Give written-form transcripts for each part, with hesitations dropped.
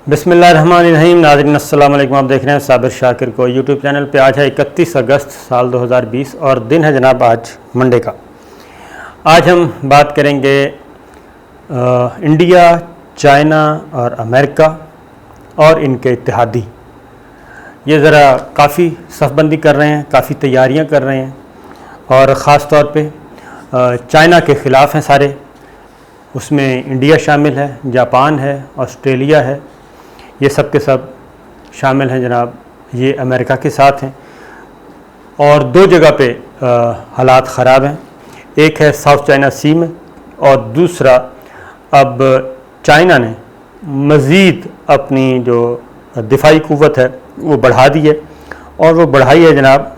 बिस्मिल्लाहिर्रहमानिर्रहीम। नाज़रीन अस्सलाम वालेकुम। आप देख रहे हैं साबिर शाकिर को यूट्यूब चैनल पे। आज है 31 अगस्त साल 2020 और दिन है जनाब आज मंडे का। आज हम बात करेंगे इंडिया, चाइना और अमेरिका और इनके इत्तेहादी। ये ज़रा काफ़ी सफ़बंदी कर रहे हैं, काफ़ी तैयारियां कर रहे हैं और ख़ास तौर पे चाइना के ख़िलाफ़ हैं सारे। उसमें इंडिया शामिल है, जापान है, ऑस्ट्रेलिया है, ये सब के सब शामिल हैं जनाब। ये अमेरिका के साथ हैं और दो जगह पे हालात ख़राब हैं। एक है साउथ चाइना सी में और दूसरा अब चाइना ने मज़ीद अपनी जो दिफाई क़ुव्वत है वो बढ़ा दी है और वो बढ़ाई है जनाब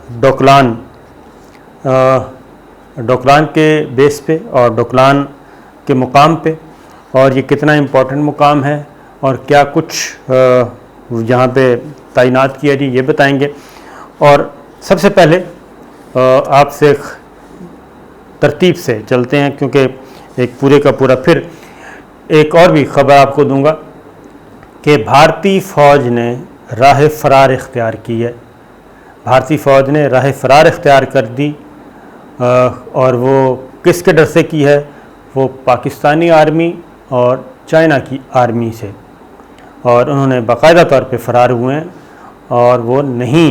डोकलाम के बेस पे और डोकलाम के मुकाम पे। और ये कितना इम्पोर्टेंट मुकाम है और क्या कुछ यहाँ पे तैनात किया जी, ये बताएंगे। और सबसे पहले आपसे तरतीब से चलते हैं क्योंकि एक पूरे का पूरा फिर एक और भी ख़बर आपको दूंगा कि भारतीय फ़ौज ने राह फ़रार इख्तियार की है। भारतीय फ़ौज ने राह फ़रार इख्तियार कर दी और वो किसके डर से की है? वो पाकिस्तानी आर्मी और चाइना की आर्मी से। और उन्होंने बाकायदा तौर पे फ़रार हुए हैं और वो नहीं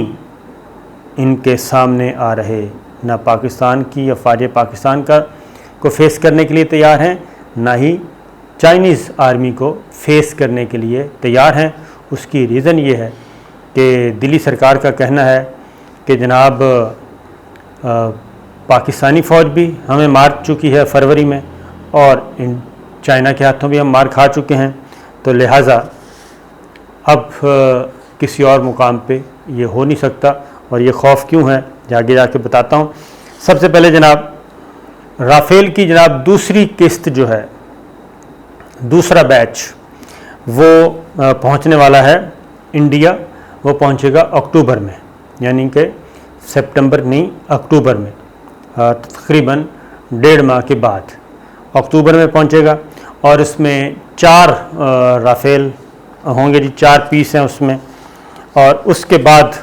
इनके सामने आ रहे, ना पाकिस्तान की अफ़वाज पाकिस्तान को फ़ेस करने के लिए तैयार हैं, ना ही चाइनीज़ आर्मी को फ़ेस करने के लिए तैयार हैं। उसकी रीज़न ये है कि दिल्ली सरकार का कहना है कि जनाब पाकिस्तानी फ़ौज भी हमें मार चुकी है फरवरी में और चाइना के हाथों भी हम मार खा चुके हैं, तो लिहाजा अब किसी और मुकाम पे ये हो नहीं सकता। और ये खौफ क्यों है आगे जाके बताता हूँ। सबसे पहले जनाब राफ़ेल की जनाब दूसरी किस्त जो है, दूसरा बैच वो पहुँचने वाला है इंडिया। वो पहुँचेगा अक्टूबर में, यानी कि सितंबर नहीं अक्टूबर में, तकरीबन 1.5 माह के बाद अक्टूबर में पहुँचेगा। और इसमें 4 राफ़ेल होंगे जी, 4 पीस हैं उसमें। और उसके बाद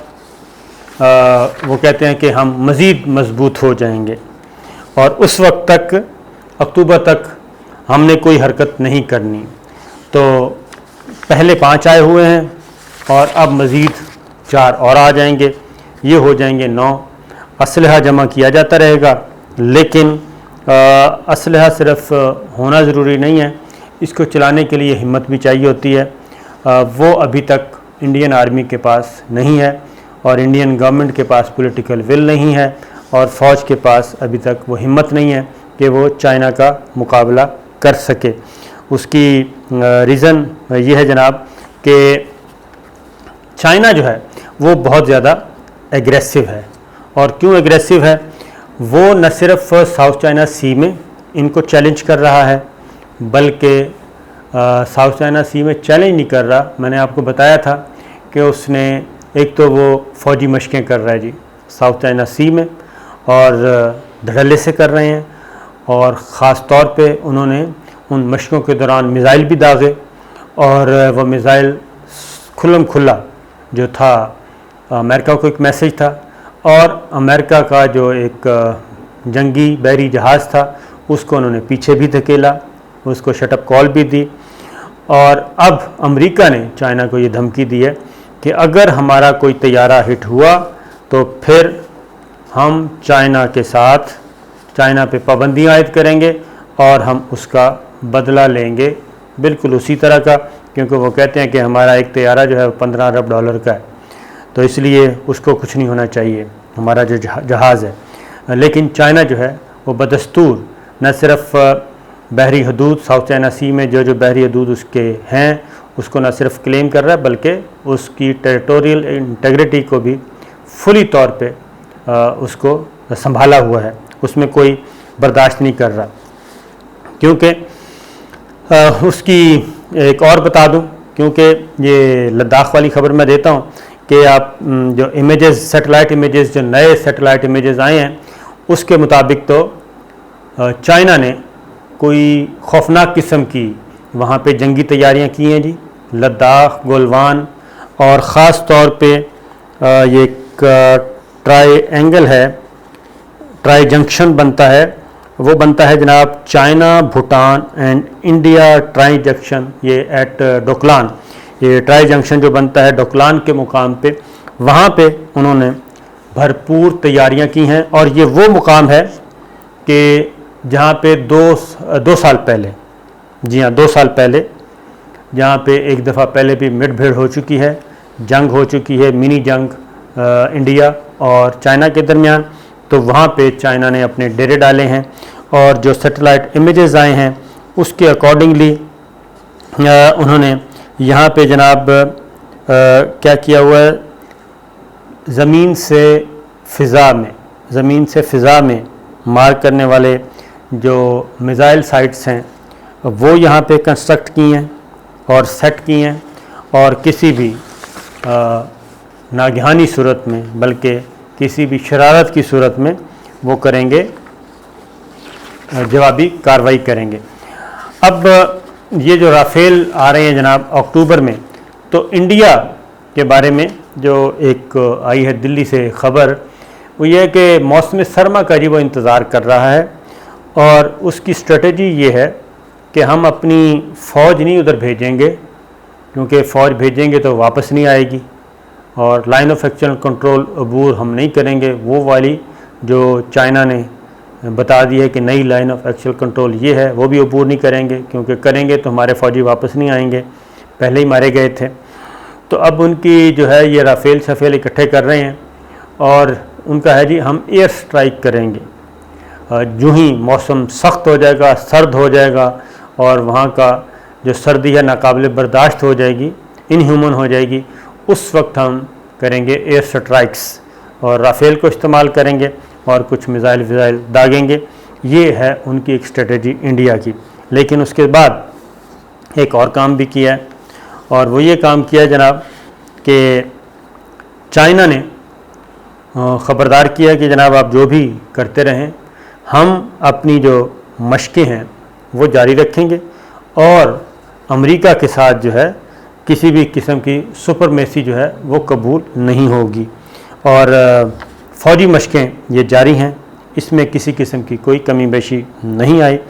वो कहते हैं कि हम मज़ीद मजबूत हो जाएंगे और उस वक्त तक अक्टूबर तक हमने कोई हरकत नहीं करनी। तो पहले 5 आए हुए हैं और अब मज़ीद 4 और आ जाएंगे, ये हो जाएंगे 9। असलहा जमा किया जाता रहेगा, लेकिन असलहा सिर्फ होना ज़रूरी नहीं है, इसको चलाने के लिए हिम्मत भी चाहिए होती है। वो अभी तक इंडियन आर्मी के पास नहीं है और इंडियन गवर्नमेंट के पास पॉलिटिकल विल नहीं है और फ़ौज के पास अभी तक वो हिम्मत नहीं है कि वो चाइना का मुकाबला कर सके। उसकी रीज़न ये है जनाब कि चाइना जो है वो बहुत ज़्यादा एग्रेसिव है। और क्यों एग्रेसिव है? वो न सिर्फ साउथ चाइना सी में इनको चैलेंज कर रहा है, बल्कि साउथ चाइना सी में चैलेंज नहीं कर रहा। मैंने आपको बताया था कि उसने एक तो वो फ़ौजी मशक़ें कर रहा है जी साउथ चाइना सी में और धड़ल्ले से कर रहे हैं। और ख़ास तौर पे उन्होंने उन मशक़ों के दौरान मिज़ाइल भी दागे और वो मिज़ाइल खुल्लम खुल्ला जो था अमेरिका को एक मैसेज था और अमेरिका का जो एक जंगी बहरी जहाज़ था उसको उन्होंने पीछे भी धकेला, उसको शटअप कॉल भी दी। और अब अमेरिका ने चाइना को ये धमकी दी है कि अगर हमारा कोई तैयारा हिट हुआ तो फिर हम चाइना के साथ चाइना पे पाबंदियाँ आयद करेंगे और हम उसका बदला लेंगे बिल्कुल उसी तरह का, क्योंकि वो कहते हैं कि हमारा एक तैयारा जो है $15 अरब का है, तो इसलिए उसको कुछ नहीं होना चाहिए हमारा जो जहाज़ है। लेकिन चाइना जो है वो बदस्तूर न सिर्फ बहरी हदूद साउथ चाइना सी में जो बहरी हदूद उसके हैं उसको न सिर्फ क्लेम कर रहा है, बल्कि उसकी टेरिटोरियल इंटेग्रिटी को भी फुली तौर पे उसको संभाला हुआ है, उसमें कोई बर्दाश्त नहीं कर रहा। क्योंकि उसकी एक और बता दूं, क्योंकि ये लद्दाख वाली ख़बर मैं देता हूं कि आप जो इमेजेस सैटेलाइट इमेजेस जो नए सैटेलाइट इमेजेस आए हैं उसके मुताबिक तो चाइना ने कोई खौफनाक किस्म की वहाँ पे जंगी तैयारियाँ की हैं जी। लद्दाख, गोलवान और ख़ास तौर पे ये एक ट्राई है, ट्राई जंक्शन बनता है, वो बनता है जनाब China, Bhutan and India tri junction, ये एट डोकलाम। ये ट्राई जंक्शन जो बनता है डोकलाम के मुकाम पे, वहाँ पे उन्होंने भरपूर तैयारियां की हैं। और ये वो मुकाम है कि जहाँ पे दो साल पहले, जी हाँ 2 साल पहले, जहाँ पे एक दफ़ा पहले भी मुठभेड़ हो चुकी है, जंग हो चुकी है, मिनी जंग इंडिया और चाइना के दरमियान। तो वहाँ पे चाइना ने अपने डेरे डाले हैं और जो सैटेलाइट इमेजेस आए हैं उसके अकॉर्डिंगली उन्होंने यहाँ पे जनाब क्या किया हुआ है, ज़मीन से फ़िज़ा में मार करने वाले जो मिज़ाइल साइट्स हैं वो यहाँ पे कंस्ट्रक्ट की हैं और सेट की हैं, और किसी भी नागहानी सूरत में, बल्कि किसी भी शरारत की सूरत में वो करेंगे, जवाबी कार्रवाई करेंगे। अब ये जो राफ़ेल आ रहे हैं जनाब अक्टूबर में, तो इंडिया के बारे में जो एक आई है दिल्ली से ख़बर, वो ये है कि मौसम सरमा का जी वो इंतज़ार कर रहा है और उसकी स्ट्रेटजी ये है कि हम अपनी फ़ौज नहीं उधर भेजेंगे, क्योंकि फ़ौज भेजेंगे तो वापस नहीं आएगी, और लाइन ऑफ एक्शन कंट्रोल अबूर हम नहीं करेंगे, वो वाली जो चाइना ने बता दी है कि नई लाइन ऑफ एक्शन कंट्रोल ये है, वो भी अबूर नहीं करेंगे, क्योंकि करेंगे तो हमारे फ़ौजी वापस नहीं आएंगे, पहले ही मारे गए थे। तो अब उनकी जो है ये राफ़ेल शफ़ेल इकट्ठे कर रहे हैं और उनका है जी हम एयर स्ट्राइक करेंगे। जो ही मौसम सख्त हो जाएगा, सर्द हो जाएगा और वहाँ का जो सर्दी है नाकाबिल बर्दाश्त हो जाएगी, इनह्यूमन हो जाएगी, उस वक्त हम करेंगे एयर स्ट्राइक्स और राफ़ेल को इस्तेमाल करेंगे और कुछ मिज़ाइल दागेंगे। ये है उनकी एक स्ट्रेटजी इंडिया की। लेकिन उसके बाद एक और काम भी किया है, और वो ये काम किया जनाब कि चाइना ने ख़बरदार किया कि जनाब आप जो भी करते रहें, हम अपनी जो मशक़ें हैं वो जारी रखेंगे और अमेरिका के साथ जो है किसी भी किस्म की सुपरमेसी जो है वो कबूल नहीं होगी। और फ़ौजी मशक़ें ये जारी हैं, इसमें किसी किस्म की कोई कमी बेशी नहीं आई।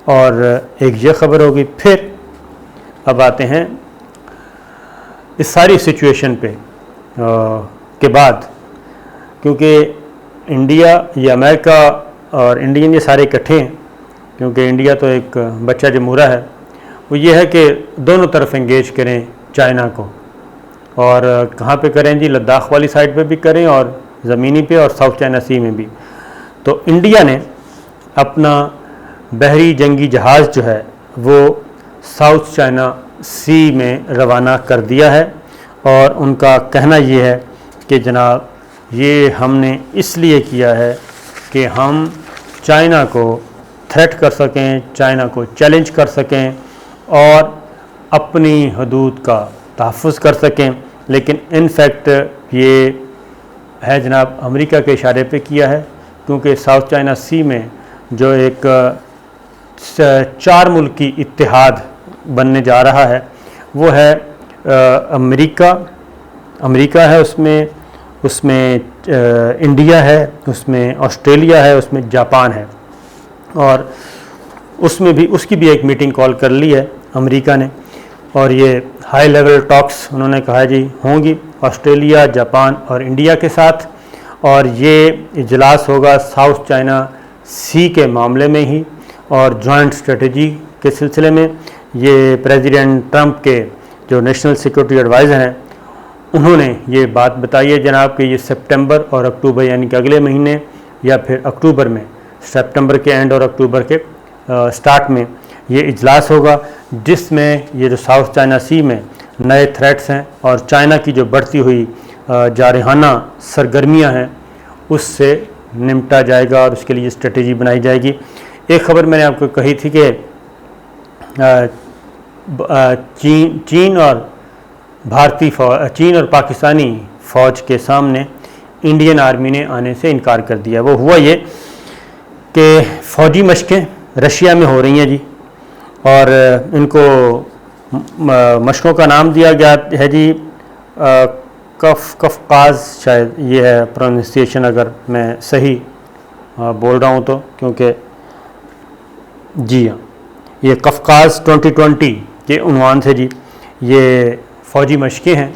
और एक ये ख़बर होगी। फिर अब आते हैं इस सारी सिचुएशन पे के बाद, क्योंकि इंडिया या अमेरिका और इंडियन ये सारे इकट्ठे हैं, क्योंकि इंडिया तो एक बच्चा जमूरा है, वो ये है कि दोनों तरफ एंगेज करें चाइना को। और कहाँ पे करें जी, लद्दाख वाली साइड पे भी करें और ज़मीनी पे और साउथ चाइना सी में भी। तो इंडिया ने अपना बहरी जंगी जहाज़ जो है वो साउथ चाइना सी में रवाना कर दिया है, और उनका कहना ये है कि जनाब ये हमने इसलिए किया है कि हम चाइना को थ्रेट कर सकें, चाइना को चैलेंज कर सकें और अपनी हदूद का तहफ़्फ़ुज़ कर सकें। लेकिन इन फैक्ट ये है जनाब अमेरिका के इशारे पे किया है, क्योंकि साउथ चाइना सी में जो एक 4 मुल्की इत्तेहाद बनने जा रहा है वो है अमेरिका है, उसमें इंडिया है, उसमें ऑस्ट्रेलिया है, उसमें जापान है, और उसमें भी उसकी भी एक मीटिंग कॉल कर ली है अमेरिका ने। और ये हाई लेवल टॉक्स उन्होंने कहा जी होंगी ऑस्ट्रेलिया, जापान और इंडिया के साथ, और ये इजलास होगा साउथ चाइना सी के मामले में ही और जॉइंट स्ट्रेटजी के सिलसिले में। ये प्रेसिडेंट ट्रंप के जो नेशनल सिक्योरिटी एडवाइज़र हैं उन्होंने ये बात बताई है जनाब कि ये सितंबर और अक्टूबर यानी कि अगले महीने या फिर अक्टूबर में, सितंबर के एंड और अक्टूबर के स्टार्ट में ये इजलास होगा, जिसमें ये जो साउथ चाइना सी में नए थ्रेट्स हैं और चाइना की जो बढ़ती हुई जारहाना सरगर्मियां हैं उससे निपटा जाएगा और उसके लिए स्ट्रेटजी बनाई जाएगी। एक ख़बर मैंने आपको कही थी कि चीन और पाकिस्तानी फ़ौज के सामने इंडियन आर्मी ने आने से इनकार कर दिया। वो हुआ ये कि फ़ौजी मशक़ें रशिया में हो रही हैं जी, और इनको मशकों का नाम दिया गया है जी कफ़काज़, शायद ये है प्रोनाउंसिएशन अगर मैं सही बोल रहा हूँ तो, क्योंकि जी हाँ ये कफ़काज़ 2020 के उन्वान से जी ये फ़ौजी मशक़ें हैं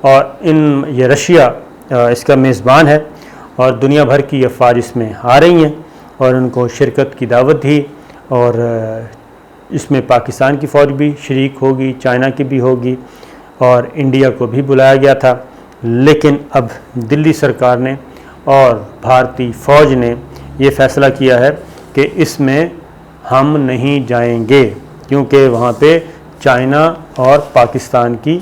और ये रशिया इसका मेज़बान है और दुनिया भर की अफ़वाज इसमें आ रही हैं और उनको शिरकत की दावत दी और इसमें पाकिस्तान की फ़ौज भी शरीक होगी, चाइना की भी होगी और इंडिया को भी बुलाया गया था। लेकिन अब दिल्ली सरकार ने और भारतीय फ़ौज ने ये फ़ैसला किया है कि इसमें हम नहीं जाएंगे, क्योंकि वहाँ पे चाइना और पाकिस्तान की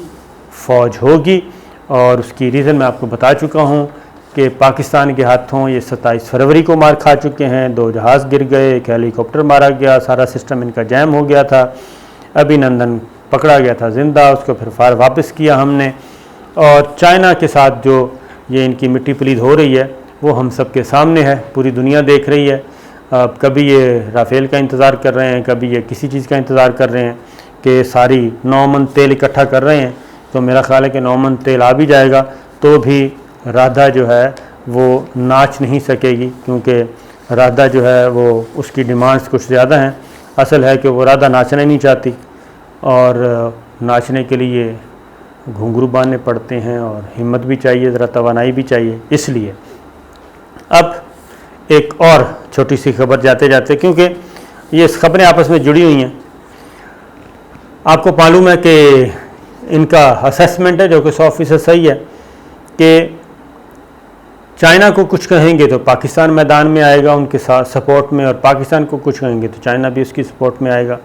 फ़ौज होगी। और उसकी रीज़न मैं आपको बता चुका हूँ कि पाकिस्तान के हाथों ये 27 फरवरी को मार खा चुके हैं, 2 जहाज़ गिर गए, एक हेलीकॉप्टर मारा गया, सारा सिस्टम इनका जैम हो गया था। अभिनंदन पकड़ा गया था ज़िंदा, उसको फिर फार वापस किया हमने। और चाइना के साथ जो ये इनकी मिट्टी पलीद हो रही है वो हम सब के सामने है, पूरी दुनिया देख रही है। कभी ये राफ़ेल का इंतज़ार कर रहे हैं, कभी ये किसी चीज़ का इंतज़ार कर रहे हैं कि सारी 9 मन तेल इकट्ठा कर रहे हैं। तो मेरा ख़्याल है कि 9 मन तेल आ भी जाएगा तो भी राधा जो है वो नाच नहीं सकेगी, क्योंकि राधा जो है वो उसकी डिमांड्स कुछ ज़्यादा हैं। असल है कि वो राधा नाचना ही नहीं चाहती और नाचने के लिए घुंघरू बांधने पड़ते हैं और हिम्मत भी चाहिए, ज़रा तवानाई भी चाहिए। इसलिए अब एक और छोटी सी खबर जाते जाते, क्योंकि ये खबरें आपस में जुड़ी हुई हैं, आपको मालूम है कि इनका असेसमेंट है जो कि 100% सही है कि चाइना को कुछ कहेंगे तो पाकिस्तान मैदान में आएगा उनके साथ सपोर्ट में, और पाकिस्तान को कुछ कहेंगे तो चाइना भी उसकी सपोर्ट में आएगा।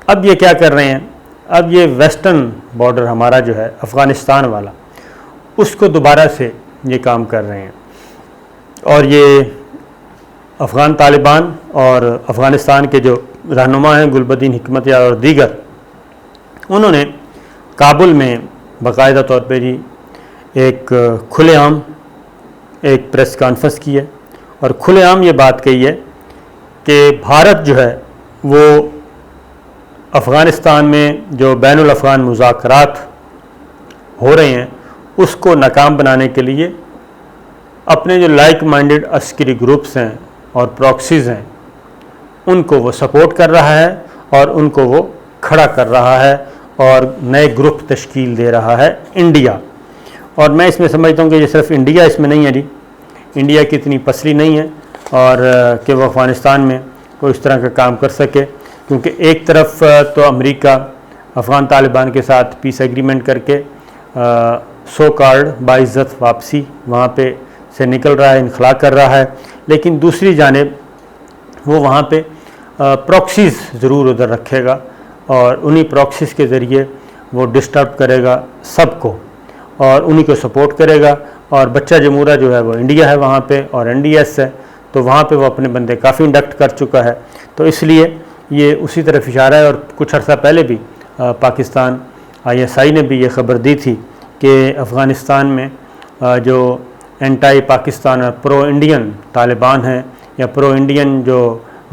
अब ये क्या कर रहे हैं, अब ये वेस्टर्न बॉर्डर हमारा जो है अफ़गानिस्तान वाला, उसको दोबारा से ये काम कर रहे हैं। और ये अफ़गान तालिबान और अफ़गानिस्तान के जो रहनुमा हैं गुलबदीन हिकमतयार और दीगर, उन्होंने काबुल में बाकायदा तौर पे जी एक खुलेआम एक प्रेस कॉन्फ्रेंस की है और खुलेआम ये बात कही है कि भारत जो है वो अफ़गानिस्तान में जो बैनुल अफ़गान मुज़ाकरात हो रहे हैं उसको नाकाम बनाने के लिए अपने जो लाइक माइंडेड अस्करी ग्रुप्स हैं और प्रॉक्सीज़ हैं उनको वो सपोर्ट कर रहा है और उनको वो खड़ा कर रहा है और नए ग्रुप तश्कील दे रहा है इंडिया। और मैं इसमें समझता हूँ कि ये सिर्फ इंडिया इसमें नहीं है जी, इंडिया की इतनी पसली नहीं है और कि वो अफ़गानिस्तान में कोई इस तरह का काम कर सके, क्योंकि एक तरफ तो अमेरिका अफ़गान तालिबान के साथ पीस एग्रीमेंट करके सो कार्ड बाइज़्ज़त वापसी वहाँ पे से निकल रहा है, इनखला कर रहा है, लेकिन दूसरी जानिब वो वहाँ पे प्रॉक्सीज़ ज़रूर उधर रखेगा और उन्हीं प्रॉक्सीज़ के ज़रिए वो डिस्टर्ब करेगा सबको और उन्हीं को सपोर्ट करेगा। और बच्चा जमूरा जो है वो इंडिया है वहाँ पे और NDS है, तो वहाँ पे वो अपने बंदे काफ़ी इंडक्ट कर चुका है। तो इसलिए ये उसी तरफ इशारा है। और कुछ अर्सा पहले भी पाकिस्तान ISI ने भी ये ख़बर दी थी कि अफ़गानिस्तान में जो एंटी पाकिस्तान और प्रो इंडियन तालिबान हैं या प्रो इंडियन जो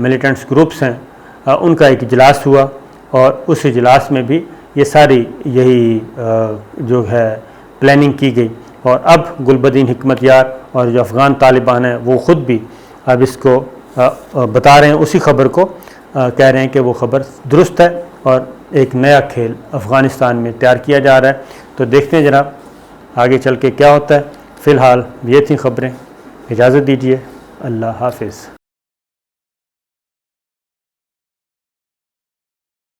मिलिटेंट्स ग्रुप्स हैं उनका एक इजलास हुआ और उस इजलास में भी ये सारी यही जो है प्लानिंग की गई। और अब गुलबदीन हिकमतयार और जो अफ़गान तालिबान हैं वो ख़ुद भी अब इसको बता रहे हैं, उसी ख़बर को कह रहे हैं कि वो ख़बर दुरुस्त है और एक नया खेल अफ़गानिस्तान में तैयार किया जा रहा है। तो देखते हैं जनाब आगे चल के क्या होता है। फ़िलहाल ये थी ख़बरें, इजाज़त दीजिए, अल्लाह हाफ़िज़।